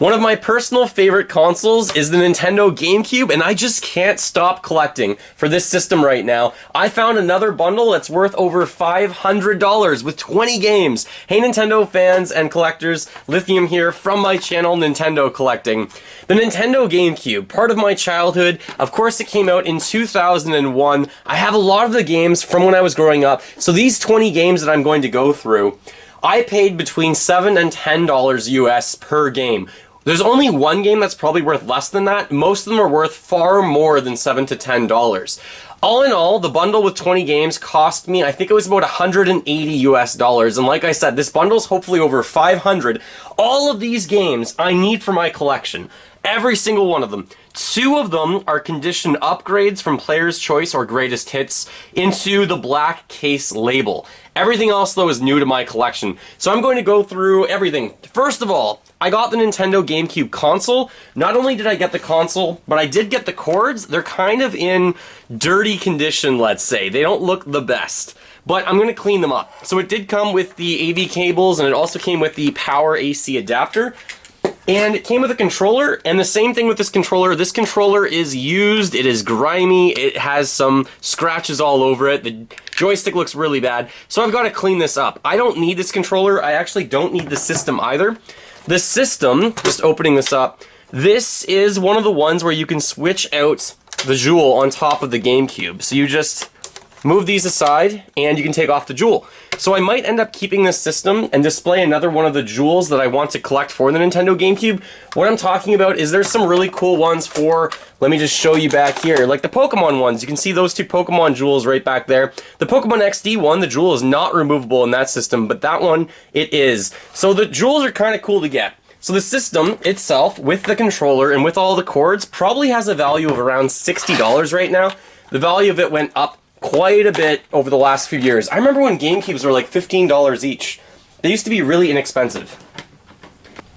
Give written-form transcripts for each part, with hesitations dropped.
One of my personal favorite consoles is the Nintendo GameCube, and I just can't stop collecting for this system right now. I found another bundle that's worth over $500 with 20 games. Hey Nintendo fans and collectors, Lithium here from my channel Nintendo Collecting. The Nintendo GameCube, part of my childhood. Of course it came out in 2001. I have a lot of the games from when I was growing up, so these 20 games that I'm going to go through, I paid between $7 and $10 US per game. There's only one game that's probably worth less than that. Most of them are worth far more than $7 to $10. All in all, the bundle with 20 games cost me, I think it was about $180 US. And like I said, this bundle's hopefully over 500. All of these games I need for my collection. Every single one of them. 2 of them are condition upgrades from Player's Choice or Greatest Hits into the black case label. Everything else, though, is new to my collection. So I'm going to go through everything. First of all, I got the Nintendo GameCube console. Not only did I get the console, but I did get the cords. They're kind of in dirty condition, let's say. They don't look the best. But I'm going to clean them up. So it did come with the AV cables, and it also came with the power AC adapter. And it came with a controller, and the same thing with this controller. This controller is used, it is grimy, it has some scratches all over it, the joystick looks really bad, so I've got to clean this up. I don't need this controller, I actually don't need the system either. The system, just opening this up, this is one of the ones where you can switch out the jewel on top of the GameCube. So you just move these aside, and you can take off the jewel. So I might end up keeping this system and display another one of the jewels that I want to collect for the Nintendo GameCube. What I'm talking about is there's some really cool ones for, let me just show you back here, like the Pokemon ones. You can see those 2 Pokemon jewels right back there. The Pokemon XD one, the jewel is not removable in that system, but that one, it is. So the jewels are kind of cool to get. So the system itself, with the controller and with all the cords, probably has a value of around $60 right now. The value of it went up quite a bit over the last few years. I remember when GameCubes were like $15 each. They used to be really inexpensive.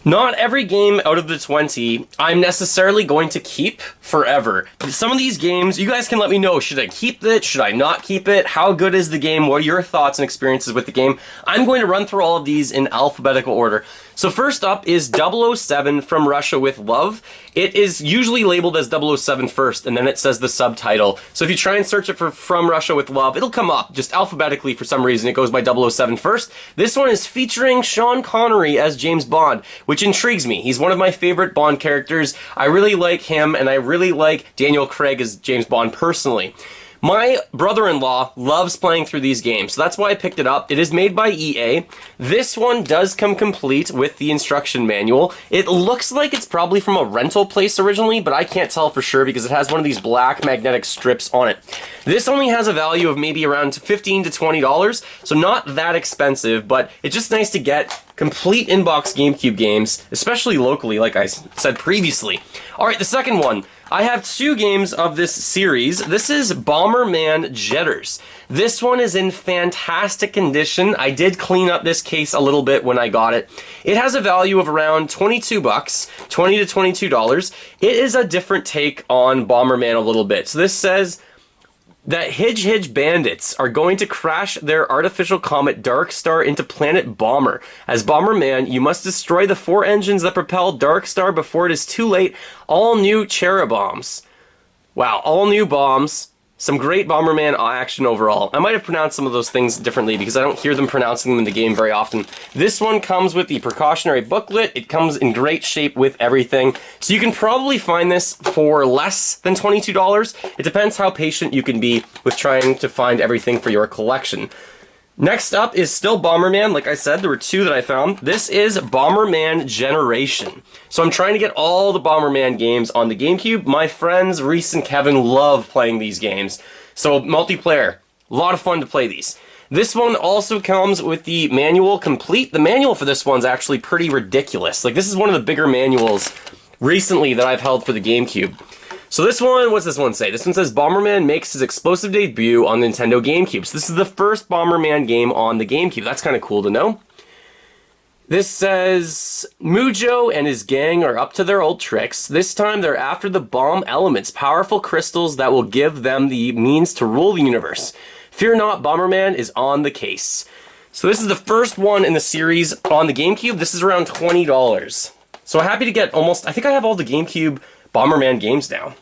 Not every game out of the 20 I'm necessarily going to keep forever. Some of these games, you guys can let me know, should I keep it? Should I not keep it? How good is the game? What are your thoughts and experiences with the game? I'm going to run through all of these in alphabetical order. So first up is 007 From Russia with Love. It is usually labeled as 007 first, and then it says the subtitle. So if you try and search it for From Russia with Love, it'll come up, just alphabetically for some reason. It goes by 007 first. This one is featuring Sean Connery as James Bond, which intrigues me. He's one of my favorite Bond characters. I really like him, and I really like Daniel Craig as James Bond personally. My brother-in-law loves playing through these games, so that's why I picked it up. It is made by EA. This one does come complete with the instruction manual. It looks like it's probably from a rental place originally, but I can't tell for sure because it has one of these black magnetic strips on it. This only has a value of maybe around $15 to $20, so not that expensive, but it's just nice to get complete in-box GameCube games, especially locally, like I said previously. Alright, the second one. I have 2 games of this series. This is Bomberman Jetters. This one is in fantastic condition. I did clean up this case a little bit when I got it. It has a value of around 22 bucks, $20 to $22. It is a different take on Bomberman a little bit. So this says that Hidge bandits are going to crash their artificial comet Darkstar into planet Bomber. As Bomberman, you must destroy the 4 engines that propel Darkstar before it is too late. All new Cherubombs. Wow, all new bombs. Some great Bomberman action overall. I might have pronounced some of those things differently because I don't hear them pronouncing them in the game very often. This one comes with the precautionary booklet. It comes in great shape with everything. So you can probably find this for less than $22. It depends how patient you can be with trying to find everything for your collection. Next up is still Bomberman. Like I said, there were 2 that I found. This is Bomberman Generation. So I'm trying to get all the Bomberman games on the GameCube. My friends Reese and Kevin love playing these games. So multiplayer, a lot of fun to play these. This one also comes with the manual complete. The manual for this one's actually pretty ridiculous. Like, this is one of the bigger manuals recently that I've held for the GameCube. So this one, what's this one say? This one says Bomberman makes his explosive debut on Nintendo GameCube. So this is the first Bomberman game on the GameCube. That's kind of cool to know. This says, Mujo and his gang are up to their old tricks. This time they're after the bomb elements, powerful crystals that will give them the means to rule the universe. Fear not, Bomberman is on the case. So this is the first one in the series on the GameCube. This is around $20. So happy to get almost, I think I have all the GameCube Bomberman games now.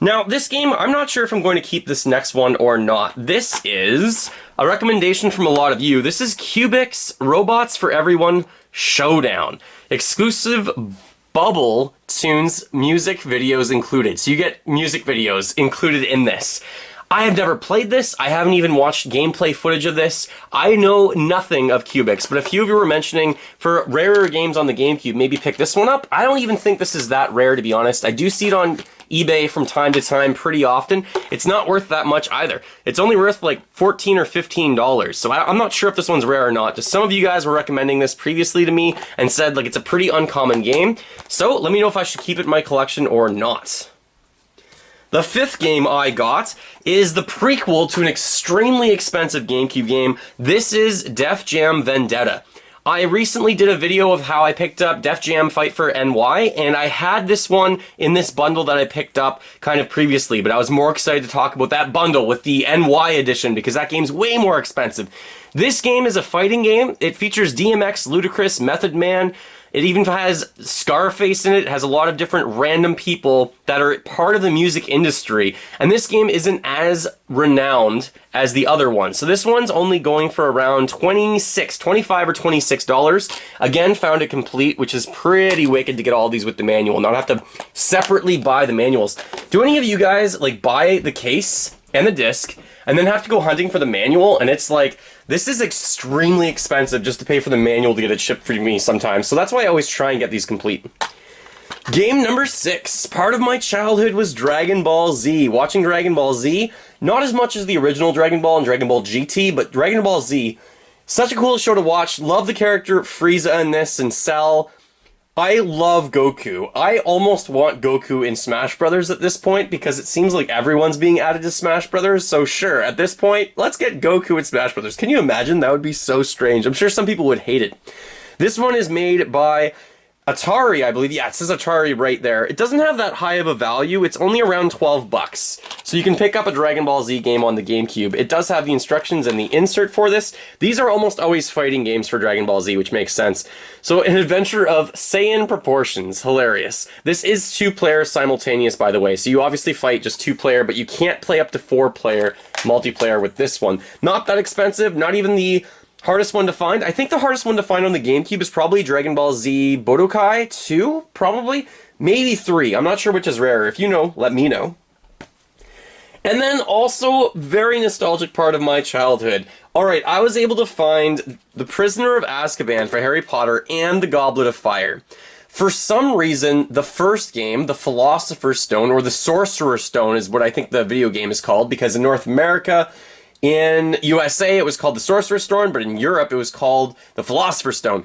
Now, this game, I'm not sure if I'm going to keep this next one or not. This is a recommendation from a lot of you. This is Cubix Robots for Everyone Showdown. Exclusive Bubble Tunes music videos included. So you get music videos included in this. I have never played this. I haven't even watched gameplay footage of this. I know nothing of Cubix, but a few of you were mentioning for rarer games on the GameCube, maybe pick this one up. I don't even think this is that rare, to be honest. I do see it on eBay from time to time pretty often. It's not worth that much either. It's only worth like $14 or $15. So I'm not sure if this one's rare or not. Just some of you guys were recommending this previously to me and said like it's a pretty uncommon game. So let me know if I should keep it in my collection or not. The fifth game I got is the prequel to an extremely expensive GameCube game. This is Def Jam Vendetta. I recently did a video of how I picked up Def Jam Fight for NY, and I had this one in this bundle that I picked up kind of previously, but I was more excited to talk about that bundle with the NY edition because that game's way more expensive. This game is a fighting game. It features DMX, Ludacris, Method Man. It even has Scarface in it. It has a lot of different random people that are part of the music industry. And this game isn't as renowned as the other one. So this one's only going for around $25 or $26. Again, found it complete, which is pretty wicked to get all these with the manual, not have to separately buy the manuals. Do any of you guys like buy the case and the disc and then have to go hunting for the manual? And it's like, this is extremely expensive just to pay for the manual to get it shipped for me sometimes. So that's why I always try and get these complete. Game number 6. Part of my childhood was Dragon Ball Z. Watching Dragon Ball Z, not as much as the original Dragon Ball and Dragon Ball GT, but Dragon Ball Z, such a cool show to watch. Love the character Frieza in this and Cell. I love Goku. I almost want Goku in Smash Brothers at this point because it seems like everyone's being added to Smash Brothers. So sure, at this point, let's get Goku in Smash Brothers. Can you imagine? That would be so strange. I'm sure some people would hate it. This one is made by Atari, I believe. Yeah, it says Atari right there. It doesn't have that high of a value. It's only around 12 bucks. So you can pick up a Dragon Ball Z game on the GameCube. It does have the instructions and the insert for this. These are almost always fighting games for Dragon Ball Z, which makes sense. So an adventure of Saiyan proportions. Hilarious. This is 2-player simultaneous, by the way. So you obviously fight just 2-player, but you can't play up to 4-player multiplayer with this one. Not that expensive, not even the hardest one to find. I think the hardest one to find on the GameCube is probably Dragon Ball Z Budokai 2, probably. Maybe 3. I'm not sure which is rarer. If you know, let me know. And then also, very nostalgic part of my childhood. Alright, I was able to find The Prisoner of Azkaban for Harry Potter and The Goblet of Fire. For some reason, the first game, the Philosopher's Stone, or the Sorcerer's Stone is what I think the video game is called, because in North America, in USA, it was called the Sorcerer's Stone, but in Europe, it was called the Philosopher's Stone.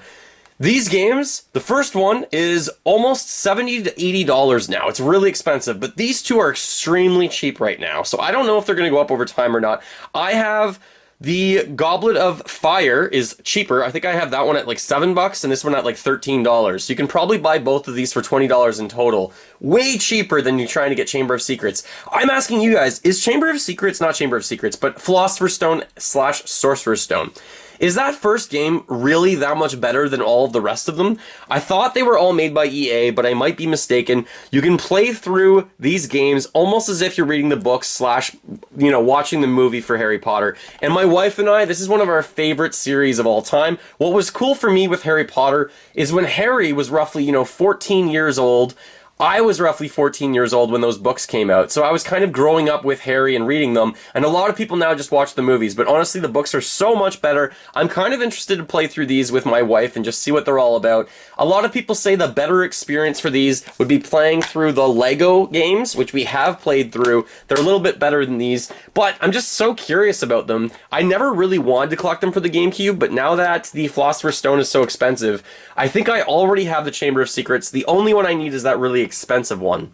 These games, the first one is almost $70 to $80 now. It's really expensive, but these two are extremely cheap right now. So I don't know if they're going to go up over time or not. I have the Goblet of Fire is cheaper. I think I have that one at like $7 and this one at like $13. So you can probably buy both of these for $20 in total. Way cheaper than you trying to get Chamber of Secrets. I'm asking you guys, is Chamber of Secrets, not Chamber of Secrets, but Philosopher's Stone / Sorcerer's Stone, is that first game really that much better than all of the rest of them? I thought they were all made by EA, but I might be mistaken. You can play through these games almost as if you're reading the books / watching the movie for Harry Potter. And my wife and I, this is one of our favorite series of all time. What was cool for me with Harry Potter is when Harry was roughly, 14 years old, I was roughly 14 years old when those books came out, so I was kind of growing up with Harry and reading them, and a lot of people now just watch the movies, but honestly the books are so much better. I'm kind of interested to play through these with my wife and just see what they're all about. A lot of people say the better experience for these would be playing through the Lego games, which we have played through. They're a little bit better than these, but I'm just so curious about them. I never really wanted to collect them for the GameCube, but now that the Philosopher's Stone is so expensive, I think I already have the Chamber of Secrets. The only one I need is that really expensive one.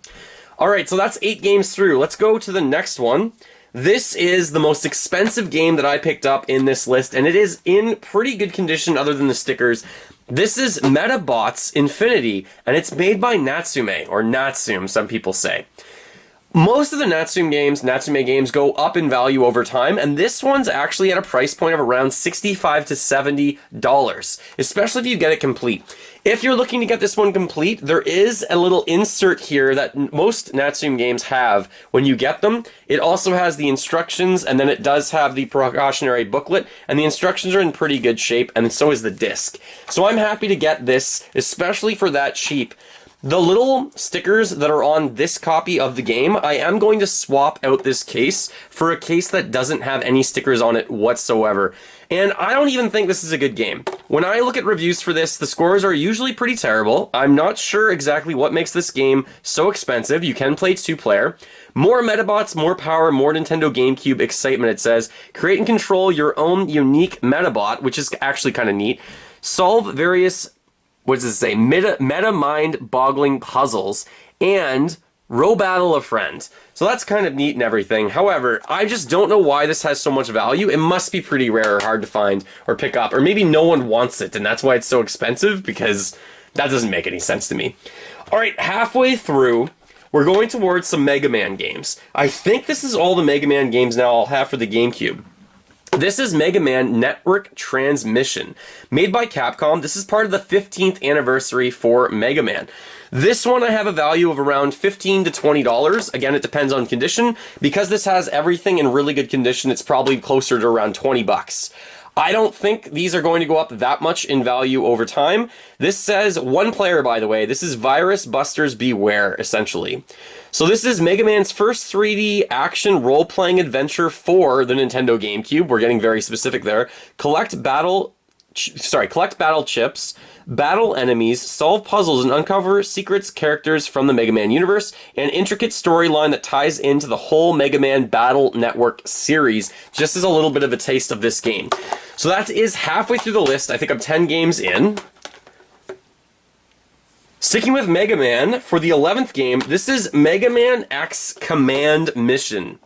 Alright, so that's 8 games through. Let's go to the next one. This is the most expensive game that I picked up in this list, and it is in pretty good condition other than the stickers. This is Metabots Infinity, and it's made by Natsume, or Natsume, some people say. Most of the Natsume games go up in value over time, and this one's actually at a price point of around $65 to $70, especially if you get it complete. If you're looking to get this one complete, there is a little insert here that most Natsume games have when you get them. It also has the instructions, and then it does have the precautionary booklet, and the instructions are in pretty good shape, and so is the disc. So I'm happy to get this, especially for that cheap. The little stickers that are on this copy of the game, I am going to swap out this case for a case that doesn't have any stickers on it whatsoever. And I don't even think this is a good game. When I look at reviews for this, the scores are usually pretty terrible. I'm not sure exactly what makes this game so expensive. You can play 2-player. More Metabots, more power, more Nintendo GameCube excitement, it says. Create and control your own unique Metabot, which is actually kind of neat. Solve various... what does it say? Meta mind-boggling puzzles, and row battle a friend. So that's kind of neat and everything. However, I just don't know why this has so much value. It must be pretty rare or hard to find or pick up. Or maybe no one wants it, and that's why it's so expensive, because that doesn't make any sense to me. Alright, halfway through, we're going towards some Mega Man games. I think this is all the Mega Man games now I'll have for the GameCube. This is Mega Man Network Transmission. Made by Capcom, this is part of the 15th anniversary for Mega Man. This one I have a value of around $15 to $20. Again, it depends on condition. Because this has everything in really good condition, it's probably closer to around 20 bucks. I don't think these are going to go up that much in value over time. This says 1 player, by the way. This is Virus Busters Beware, essentially. So this is Mega Man's first 3D action role-playing adventure for the Nintendo GameCube. We're getting very specific there. Collect battle chips, battle enemies, solve puzzles, and uncover secrets, characters from the Mega Man universe, and intricate storyline that ties into the whole Mega Man Battle Network series, just as a little bit of a taste of this game. So that is halfway through the list. I think I'm 10 games in. Sticking with Mega Man, for the 11th game, this is Mega Man X Command Mission.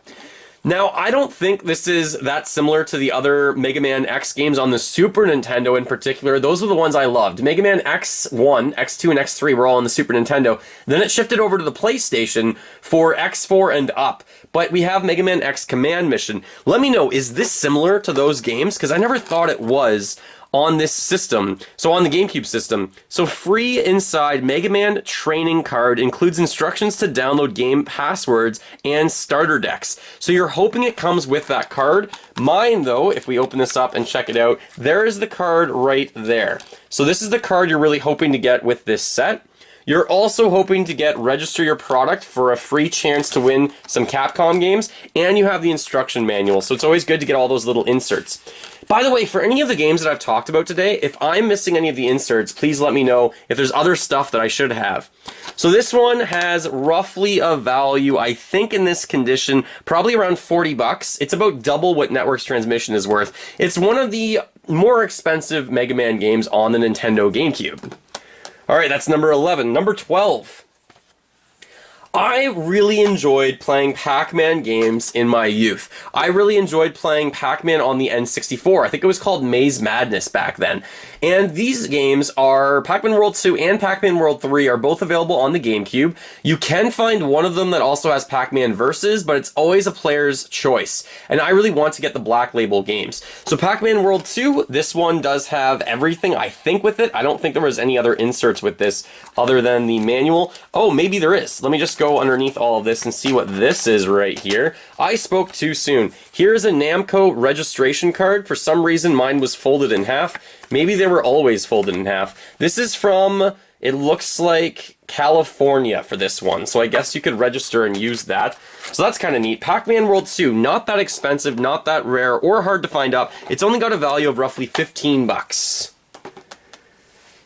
Now, I don't think this is that similar to the other Mega Man X games on the Super Nintendo in particular. Those are the ones I loved. Mega Man X1, X2, and X3 were all on the Super Nintendo. Then it shifted over to the PlayStation for X4 and up. But we have Mega Man X Command Mission. Let me know, is this similar to those games? Because I never thought it was on this system, so on the GameCube system. So free inside Mega Man training card includes instructions to download game passwords and starter decks. So you're hoping it comes with that card. Mine though, if we open this up and check it out, there is the card right there. So this is the card you're really hoping to get with this set. You're also hoping to get register your product for a free chance to win some Capcom games, and you have the instruction manual, so it's always good to get all those little inserts. By the way, for any of the games that I've talked about today, if I'm missing any of the inserts, please let me know if there's other stuff that I should have. So this one has roughly a value, I think in this condition, probably around 40 bucks. It's about double what Network's Transmission is worth. It's one of the more expensive Mega Man games on the Nintendo GameCube. Alright, that's number 11. Number 12. I really enjoyed playing Pac-Man games in my youth. I really enjoyed playing Pac-Man on the N64. I think it was called Maze Madness back then. And these games are Pac-Man World 2 and Pac-Man World 3 are both available on the GameCube. You can find one of them that also has Pac-Man Versus, but it's always a player's choice. And I really want to get the Black Label games. So Pac-Man World 2, this one does have everything, I think, with it. I don't think there was any other inserts with this other than the manual. Oh, maybe there is. Let me just go underneath all of this and see what this is right here. I spoke too soon. Here's a Namco registration card. For some reason, mine was folded in half. Maybe they were always folded in half. This is from, it looks like California for this one. So I guess you could register and use that. So that's kind of neat. Pac-Man World 2, not that expensive, not that rare, or hard to find up. It's only got a value of roughly 15 bucks.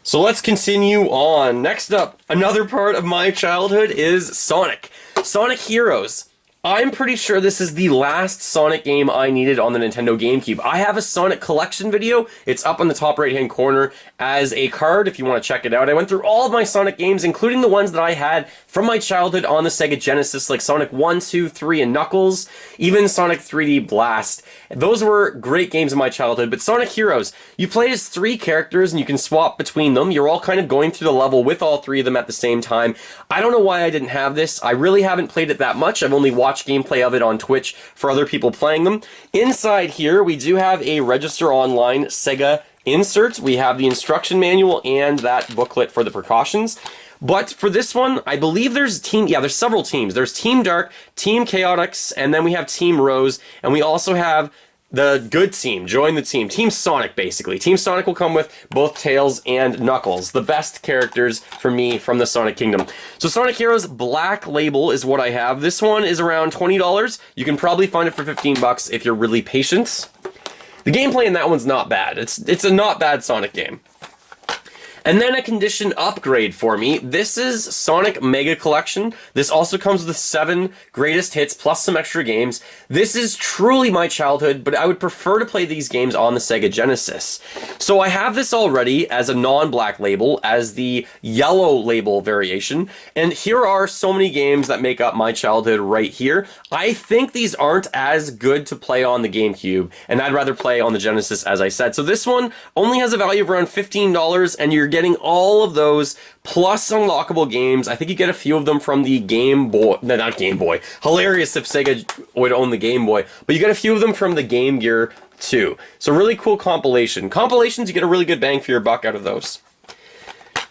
So let's continue on. Next up, another part of my childhood is Sonic. Sonic Heroes. I'm pretty sure this is the last Sonic game I needed on the Nintendo GameCube. I have a Sonic collection video. It's up on the top right-hand corner as a card if you want to check it out. I went through all of my Sonic games, including the ones that I had from my childhood on the Sega Genesis, like Sonic 1, 2, 3, and Knuckles, even Sonic 3D Blast. Those were great games in my childhood, but Sonic Heroes, you play as 3 characters and you can swap between them. You're all kind of going through the level with all 3 of them at the same time. I don't know why I didn't have this. I really haven't played it that much. I've only watched gameplay of it on Twitch for other people playing them. Inside here, we do have a Register Online Sega insert. We have the instruction manual and that booklet for the precautions. But for this one, I believe there's several teams. There's Team Dark, Team Chaotix, and then we have Team Rose, and we also have the good team, join the team. Team Sonic, basically. Team Sonic will come with both Tails and Knuckles, the best characters for me from the Sonic Kingdom. So Sonic Heroes Black Label is what I have. This one is around $20. You can probably find it for 15 bucks if you're really patient. The gameplay in that one's not bad. It's a not bad Sonic game. And then a condition upgrade for me. This is Sonic Mega Collection. This also comes with 7 greatest hits plus some extra games. This is truly my childhood, but I would prefer to play these games on the Sega Genesis. So I have this already as a non-black label, as the yellow label variation. And here are so many games that make up my childhood right here. I think these aren't as good to play on the GameCube, and I'd rather play on the Genesis, as I said. So this one only has a value of around $15, and you're getting all of those plus unlockable games. I think you get a few of them from the Game Boy. No, not Game Boy. Hilarious if Sega would own the Game Boy. But you get a few of them from the Game Gear too. So really cool compilation. Compilations, you get a really good bang for your buck out of those.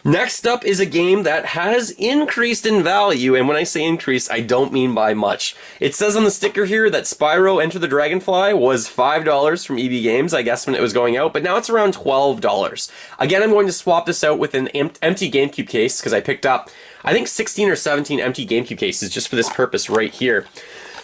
Next up is a game that has increased in value, and when I say increased, I don't mean by much. It says on the sticker here that Spyro Enter the Dragonfly was $5 from EB Games, I guess, when it was going out, but now it's around $12. Again, I'm going to swap this out with an empty GameCube case, because I picked up, I think, 16 or 17 empty GameCube cases just for this purpose right here.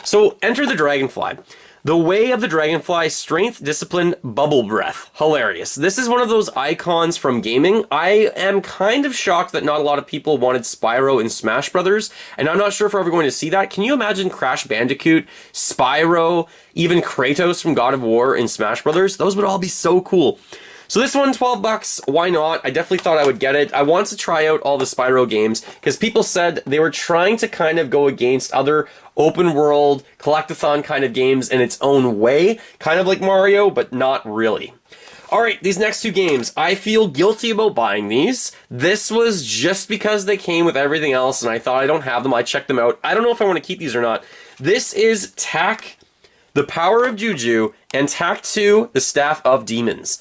So, Enter the Dragonfly. The Way of the Dragonfly, Strength, Discipline, Bubble Breath. Hilarious. This is one of those icons from gaming. I am kind of shocked that not a lot of people wanted Spyro in Smash Brothers, and I'm not sure if we're ever going to see that. Can you imagine Crash Bandicoot, Spyro, even Kratos from God of War in Smash Brothers? Those would all be so cool. So this one, 12 bucks, why not? I definitely thought I would get it. I wanted to try out all the Spyro games because people said they were trying to kind of go against other open world, collectathon kind of games in its own way, kind of like Mario, but not really. Alright, these next 2 games, I feel guilty about buying these. This was just because they came with everything else and I thought I don't have them, I checked them out. I don't know if I want to keep these or not. This is Tack, The Power of Juju, and Tack 2, The Staff of Demons.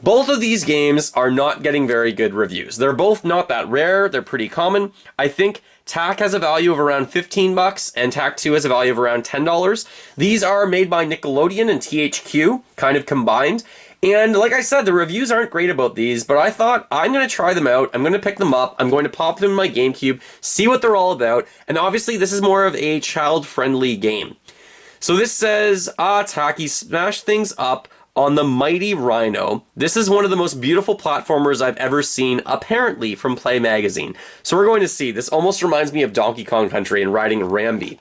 Both of these games are not getting very good reviews. They're both not that rare, they're pretty common. I think Tack has a value of around 15 bucks and Tack 2 has a value of around $10. These are made by Nickelodeon and THQ, kind of combined. And like I said, the reviews aren't great about these, but I thought I'm going to try them out, I'm going to pick them up, I'm going to pop them in my GameCube, see what they're all about, and obviously this is more of a child-friendly game. So this says, Tacky, smash things up on the mighty Rhino. This is one of the most beautiful platformers I've ever seen, apparently, from Play Magazine. So we're going to see. This almost reminds me of Donkey Kong Country and riding Rambi.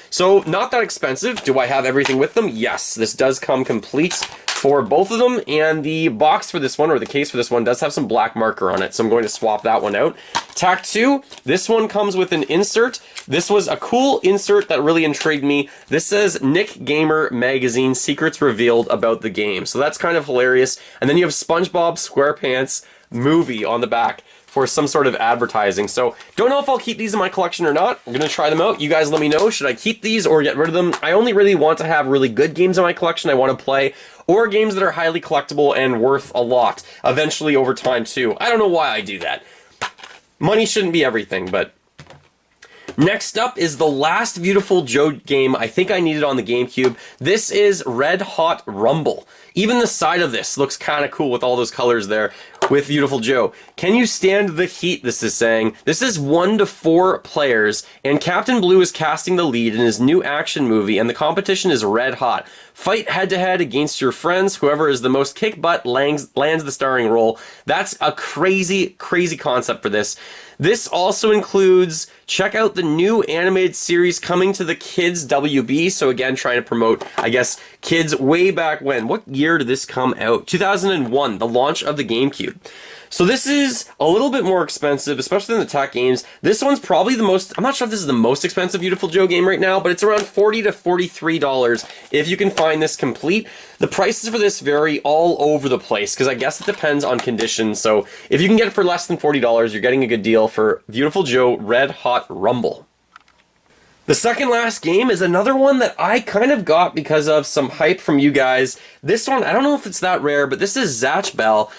So, not that expensive. Do I have everything with them? Yes, this does come complete for both of them, and the box for this one, or the case for this one, does have some black marker on it, so I'm going to swap that one out. Tack 2, this one comes with an insert. This was a cool insert that really intrigued me. This says Nick Gamer Magazine Secrets Revealed About the Game. So that's kind of hilarious. And then you have SpongeBob SquarePants movie on the back for some sort of advertising. So don't know if I'll keep these in my collection or not. I'm going to try them out. You guys let me know. Should I keep these or get rid of them? I only really want to have really good games in my collection I want to play, or games that are highly collectible and worth a lot eventually over time too. I don't know why I do that. Money shouldn't be everything, but... Next up is the last Beautiful Joe game I think I needed on the GameCube. This is Red Hot Rumble. Even the side of this looks kind of cool with all those colors there with Beautiful Joe. Can you stand the heat, this is saying. This is 1 to 4 players, and Captain Blue is casting the lead in his new action movie, and the competition is red hot. Fight head-to-head against your friends. Whoever is the most kick-butt lands the starring role. That's a crazy, crazy concept for this. This also includes check out the new animated series coming to the Kids WB. So again, trying to promote, I guess, kids way back when. What year did this come out? 2001, the launch of the GameCube. So this is a little bit more expensive, especially than the Tack games. This one's probably the most, I'm not sure if this is the most expensive Beautiful Joe game right now, but it's around $40 to $43 if you can find this complete. The prices for this vary all over the place, because I guess it depends on conditions. So if you can get it for less than $40, you're getting a good deal for Beautiful Joe Red Hot Rumble. The second last game is another one that I kind of got because of some hype from you guys. This one, I don't know if it's that rare, but this is Zatch Bell.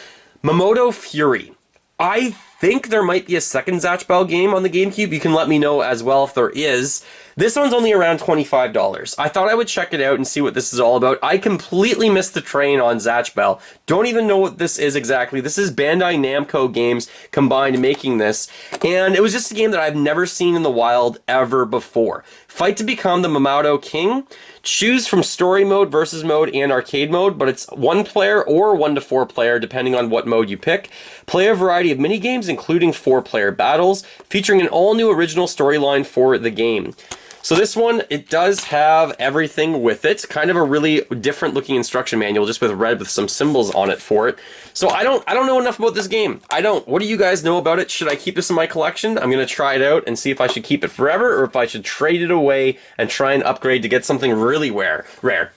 Macho Fury. I think there might be a second Zatch Bell game on the GameCube. You can let me know as well if there is. This one's only around $25. I thought I would check it out and see what this is all about. I completely missed the train on Zatch Bell. Don't even know what this is exactly. This is Bandai Namco Games combined making this. And it was just a game that I've never seen in the wild ever before. Fight to become the Mamodo King. Choose from story mode, versus mode, and arcade mode, but it's 1 player or 1 to 4 player, depending on what mode you pick. Play a variety of minigames, including 4-player battles, featuring an all-new original storyline for the game. So this one, it does have everything with it. Kind of a really different looking instruction manual, just with red with some symbols on it for it. So I don't know enough about this game. I don't. What do you guys know about it? Should I keep this in my collection? I'm going to try it out and see if I should keep it forever or if I should trade it away and try and upgrade to get something really rare.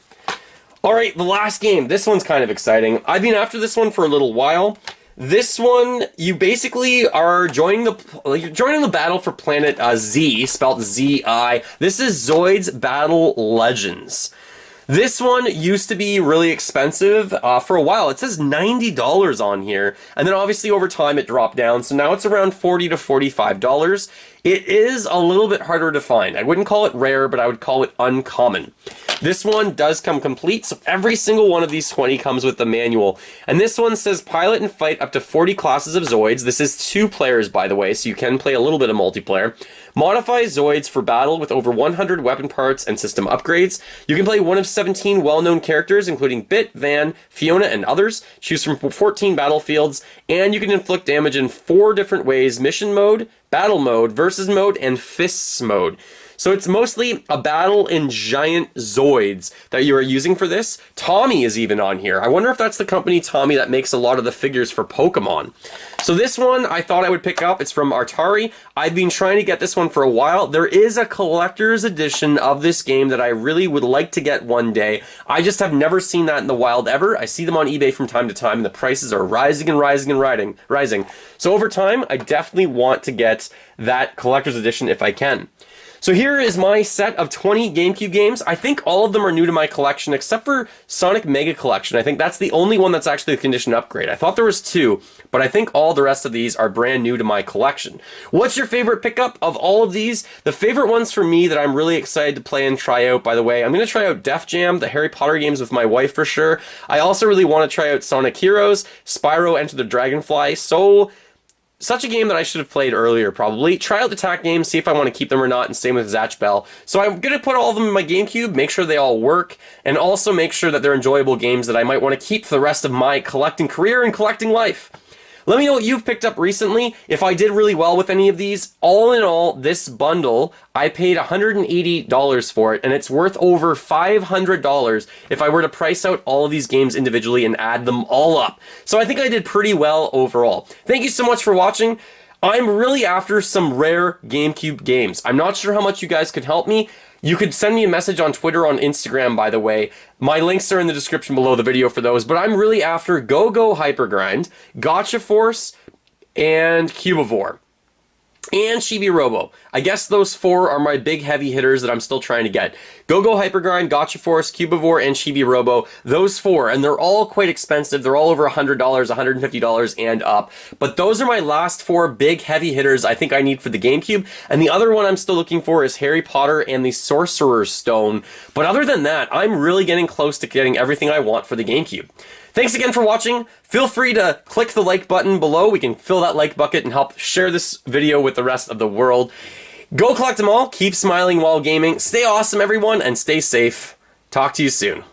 Alright, the last game. This one's kind of exciting. I've been after this one for a little while. This one, you basically are joining the battle for Planet Z, spelled Z-I. This is Zoids Battle Legends. This one used to be really expensive for a while. It says $90 on here, and then obviously over time it dropped down, so now it's around $40 to $45. It is a little bit harder to find. I wouldn't call it rare, but I would call it uncommon. This one does come complete, so every single one of these 20 comes with the manual. And this one says pilot and fight up to 40 classes of Zoids. This is 2 players, by the way, so you can play a little bit of multiplayer. Modify Zoids for battle with over 100 weapon parts and system upgrades. You can play one of 17 well-known characters, including Bit, Van, Fiona, and others. Choose from 14 battlefields, and you can inflict damage in 4 different ways: mission mode, battle mode, versus mode, and fists mode. So it's mostly a battle in giant Zoids that you are using for this. Tommy is even on here. I wonder if that's the company Tommy that makes a lot of the figures for Pokemon. So this one I thought I would pick up. It's from Atari. I've been trying to get this one for a while. There is a collector's edition of this game that I really would like to get one day. I just have never seen that in the wild ever. I see them on eBay from time to time, and the prices are rising and rising and rising. So over time, I definitely want to get that collector's edition if I can. So here is my set of 20 GameCube games. I think all of them are new to my collection, except for Sonic Mega Collection. I think that's the only one that's actually a condition upgrade. I thought there was 2, but I think all the rest of these are brand new to my collection. What's your favorite pickup of all of these? The favorite ones for me that I'm really excited to play and try out, by the way, I'm going to try out Def Jam, the Harry Potter games with my wife for sure. I also really want to try out Sonic Heroes, Spyro Enter the Dragonfly, such a game that I should have played earlier, probably. Try out the Tack games, see if I want to keep them or not, and same with Zatch Bell. So I'm going to put all of them in my GameCube, make sure they all work, and also make sure that they're enjoyable games that I might want to keep for the rest of my collecting career and collecting life. Let me know what you've picked up recently, if I did really well with any of these. All in all, this bundle, I paid $180 for it, and it's worth over $500 if I were to price out all of these games individually and add them all up. So I think I did pretty well overall. Thank you so much for watching. I'm really after some rare GameCube games. I'm not sure how much you guys could help me. You could send me a message on Twitter, on Instagram, by the way. My links are in the description below the video for those, but I'm really after Go-Go Hypergrind, Gotcha Force, and Cubivore. And Chibi Robo. I guess those 4 are my big heavy hitters that I'm still trying to get. Go-Go Hypergrind, Gotcha Force, Cubivore, and Chibi Robo. Those 4, and they're all quite expensive. They're all over $100, $150 and up. But those are my last 4 big heavy hitters I think I need for the GameCube. And the other one I'm still looking for is Harry Potter and the Sorcerer's Stone. But other than that, I'm really getting close to getting everything I want for the GameCube. Thanks again for watching. Feel free to click the like button below. We can fill that like bucket and help share this video with the rest of the world. Go collect them all. Keep smiling while gaming. Stay awesome, everyone, and stay safe. Talk to you soon.